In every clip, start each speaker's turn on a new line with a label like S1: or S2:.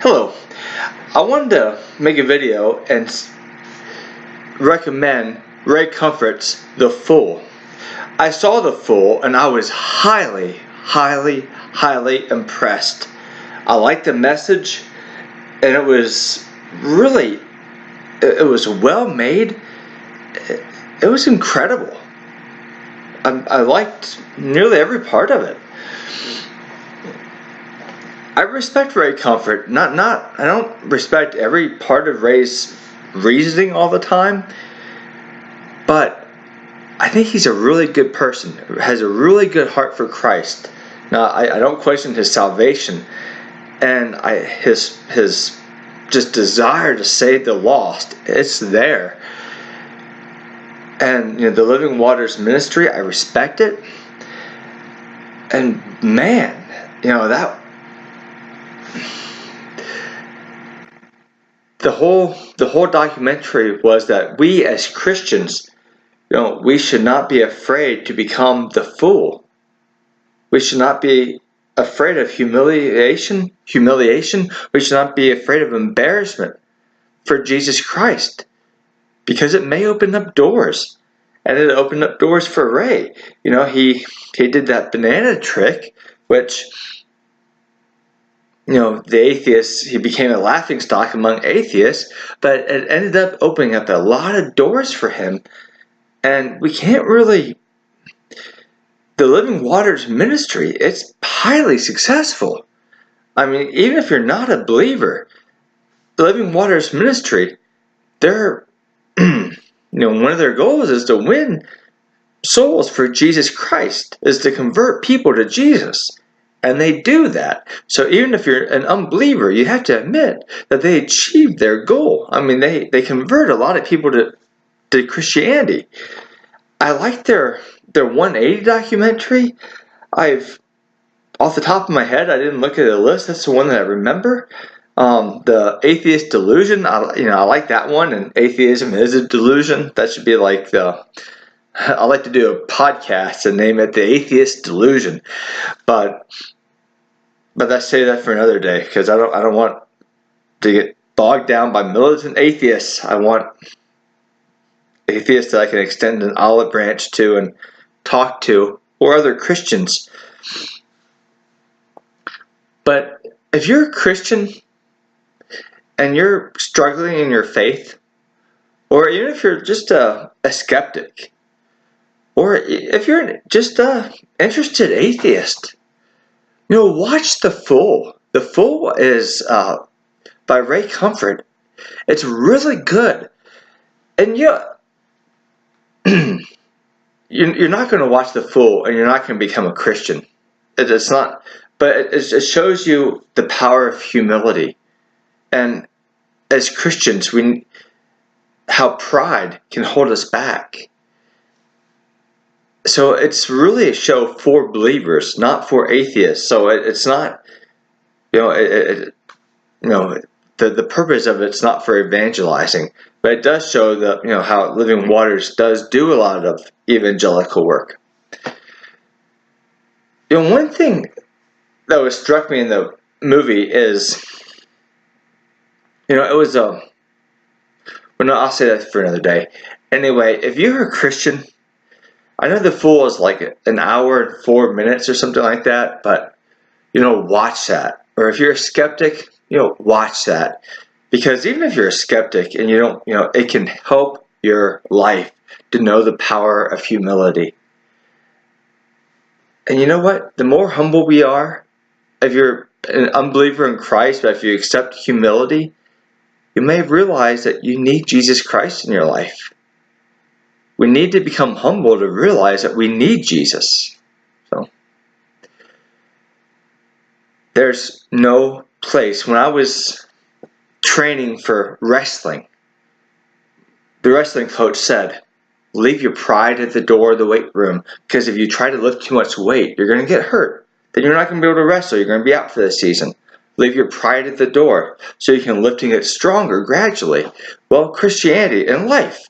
S1: Hello, I wanted to make a video and recommend Ray Comfort's The Fool. I saw The Fool and I was highly impressed. I liked the message and it was well made. It was incredible. I liked nearly every part of it. I respect Ray Comfort. I don't respect every part of Ray's reasoning all the time, but I think he's a really good person, has a really good heart for Christ. Now, I don't question his salvation and his just desire to save the lost. It's there. And the Living Waters ministry, I respect it. And man, that the whole documentary was that we as Christians, we should not be afraid to become the fool. We should not be afraid of humiliation. We should not be afraid of embarrassment for Jesus Christ, because it may open up doors. And it opened up doors for Ray. He did that banana trick, which the atheists, he became a laughingstock among atheists, but it ended up opening up a lot of doors for him. And we can't really, the Living Waters ministry, it's highly successful. I mean, even if you're not a believer, the Living Waters ministry, they're, one of their goals is to win souls for Jesus Christ, is to convert people to Jesus. And they do that. So even if you're an unbeliever, you have to admit that they achieved their goal. I mean, they convert a lot of people to Christianity. I like their 180 documentary. Off the top of my head, I didn't look at the list. That's the one that I remember. The Atheist Delusion, I like that one. And Atheism is a Delusion. That should be like I like to do a podcast and name it The Atheist Delusion, but let's say that for another day, because I don't want to get bogged down by militant atheists. I want atheists that I can extend an olive branch to and talk to, or other Christians. But if you're a Christian and you're struggling in your faith, or even if you're just a skeptic, or if you're just an interested atheist, watch The Fool. The Fool is by Ray Comfort. It's really good. And you're not going to watch The Fool and you're not going to become a Christian. It's not, but it shows you the power of humility. And as Christians, how pride can hold us back. So it's really a show for believers, not for atheists. So it's not, the purpose of it's not for evangelizing, but it does show that how Living Waters does do a lot of evangelical work. One thing that was struck me in the movie is, it was well, no, I'll say that for another day. Anyway, if you're a Christian, I know The Fool is like an hour and 4 minutes or something like that, but, watch that. Or if you're a skeptic, watch that. Because even if you're a skeptic and you don't, it can help your life to know the power of humility. And you know what? The more humble we are, if you're an unbeliever in Christ, but if you accept humility, you may realize that you need Jesus Christ in your life. We need to become humble to realize that we need Jesus. So there's no place. When I was training for wrestling, the wrestling coach said, leave your pride at the door of the weight room, because if you try to lift too much weight, you're going to get hurt. Then you're not going to be able to wrestle. You're going to be out for the season. Leave your pride at the door so you can lift and get stronger gradually. Well, Christianity and life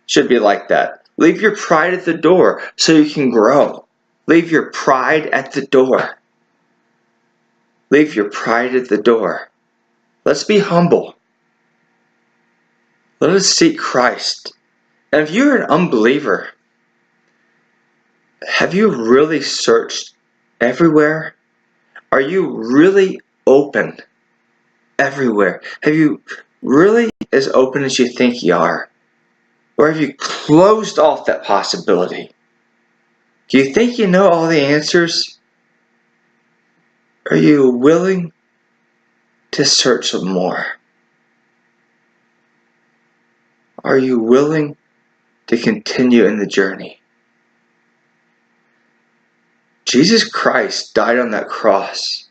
S1: should be like that. Leave your pride at the door so you can grow. Leave your pride at the door. Leave your pride at the door. Let's be humble. Let us seek Christ. And if you're an unbeliever, have you really searched everywhere? Are you really open everywhere? Have you really as open as you think you are? Or have you closed off that possibility? Do you think you know all the answers? Are you willing to search some more? Are you willing to continue in the journey? Jesus Christ died on that cross.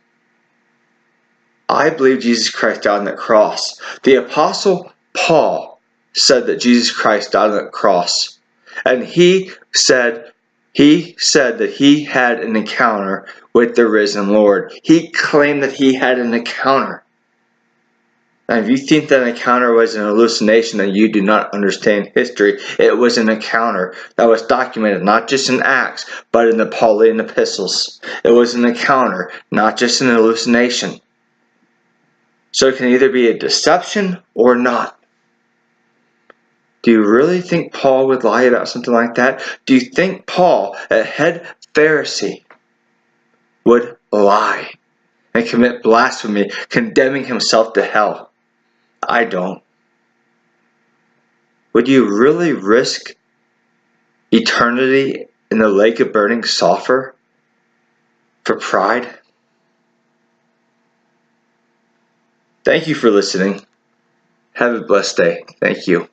S1: I believe Jesus Christ died on that cross. The Apostle Paul said that Jesus Christ died on that cross. And he said that he had an encounter with the risen Lord. He claimed that he had an encounter. Now, if you think that encounter was an hallucination, then you do not understand history. It was an encounter that was documented not just in Acts, but in the Pauline epistles. It was an encounter, not just an hallucination. So it can either be a deception or not. Do you really think Paul would lie about something like that? Do you think Paul, a head Pharisee, would lie and commit blasphemy, condemning himself to hell? I don't. Would you really risk eternity in the lake of burning sulfur for pride? Thank you for listening. Have a blessed day. Thank you.